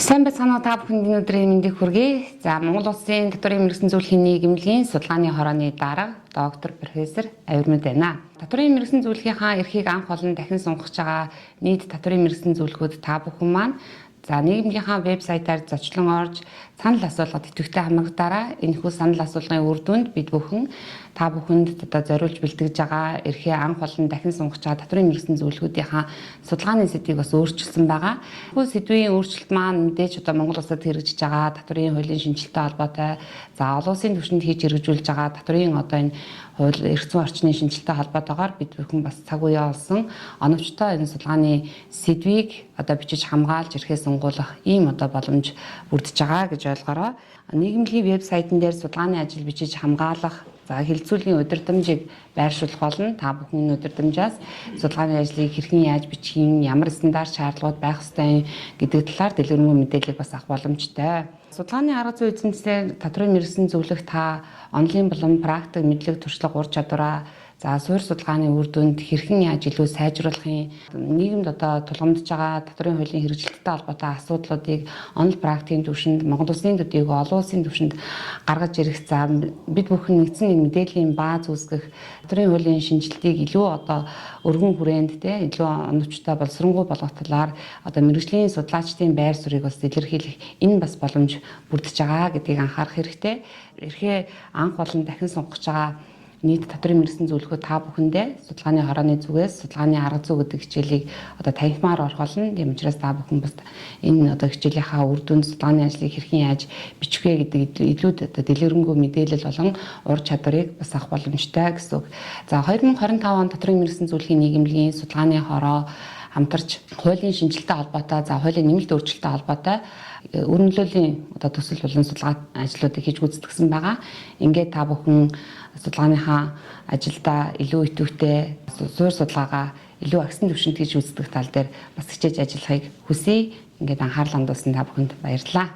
Сайн байцгаана уу та бүхэнд өнөөдрийн мэндийг хүргэе. За Монгол Улсын татварын мэргэжлийн зөвлөхийн нийгэмлэгийн судалгааны хорооны дарга доктор профессор Авирмэд байна. Татварын мэргэжлийн зөвлөхийнхаа эрхийг анх олон дахин сунгаж байгаа нийт татварын мэргэжлийн зөвлөхүүд та бүхэн маань за нийгэмлэгийнхаа вебсайтаар зочлон орж санал асуулгад идэвхтэй хамрагдаарай. Энэхүү санал асуулгын үр дүнд бид бүхэн та бүхэнд одоо зориулж бэлтгэж байгаа эрхээ анх олон дахин сунгаж байгаа татварын мэргэжлийн зөвлөхүүдийнхаа судалгааны сэдвийг бас өөрчилсөн байгаа. Хүү сэдвийн өөрчлөлт маань мэдээж одоо Монгол улсад хэрэгжиж байгаа татварын хуулийн шинжилгээтэй холбоотой за олон улсын түвшинд хийж хэрэгжүүлж байгаа татварын одоо энэ хууль эрх зүйн орчны шинжилгээтэй холбоотойгоор бид бүхэн бас цаг үе олсон оновчтой энэ судалгааны сэдвийг одоо бичиж хамгаалж эрхээ сунгуулах ийм одоо боломж бүрдэж байгаа гэж ойлгороо. Нийгэмлэгийн вебсайтн дээр судалгааны ажил бичиж хамгаалах за хилцүүлгийн удирдамжийг байршуулах болно. Та бүхэн удирдамжаас судалгааны ажлыг хэрхэн яаж бичих, ямар стандарт шаардлагууд байх ёстой гэдэг талаар дэлгэрэнгүй мэдээлэл бас авах боломжтой. Судалгааны арга зүйн эзэмшлийн татварын мэргэжлийн зөвлөх та онлайн болон практик мэдлэг туршлага ур чадвараа за суурь судалгааны үр дүнд хэрхэн яаж илүү сайжруулахын нийгэмд одоо тулгамдж байгаа татварын хуулийн хэрэгжилттэй холбоотой асуудлуудыг онл практикийн түвшинд Монгол Улсын төдийгүй олон улсын түвшинд гаргаж ирэх за бид бүхэн нэгдсэн нэг мэдээллийн бааз үүсгэх татварын хуулийн шинжилтийг илүү одоо өргөн хүрээнд те илүү оновчтой боловсронгуй болгох талаар одоо мэргэжлийн судлаачдын байр суурийг бас илэрхийлэх энэ бас боломж бүрдэж байгаа гэдгийг анхаарах хэрэгтэй. Эрхээ анх болон дахин сунгаж байгаа нийт татварын мэргэжлийн зөвлөхөд та бүхэндээ судалгааны хорооны зүгээс судалгааны арга зүй гэдэг хичээлийг одоо танхимаар орох болно. Тийм учраас та бүхэн бас энэ одоо хичээлийнхаа үр дүнд судалгааны ажлыг хэрхэн яаж бичих вэ гэдэг илүү одоо дэлгэрэнгүй мэдээлэл болон ур чадварыг бас авах боломжтой гэсэн үг. За 2025 он татварын мэргэжлийн зөвлөхийн нийгэмлэгийн судалгааны хороо хамтарч хуулийн шинжилттэй холбоотой за хуулийн нэмэлт өөрчлөлттэй холбоотой өрнөлөөлийн одоо төсөл болон судалгаа ажлуудыг хийж гүйцэтгэсэн байгаа. Ингээд та бүхэн судалгааныхаа ажилдаа илүү идэвхтэй суурь судалгаагаа илүү агсан түвшинд хийж үздэг тал дээр бас хичээж ажиллахыг хүсье. Ингээд анхаарлаа хандуулсан та бүхэнд баярлалаа.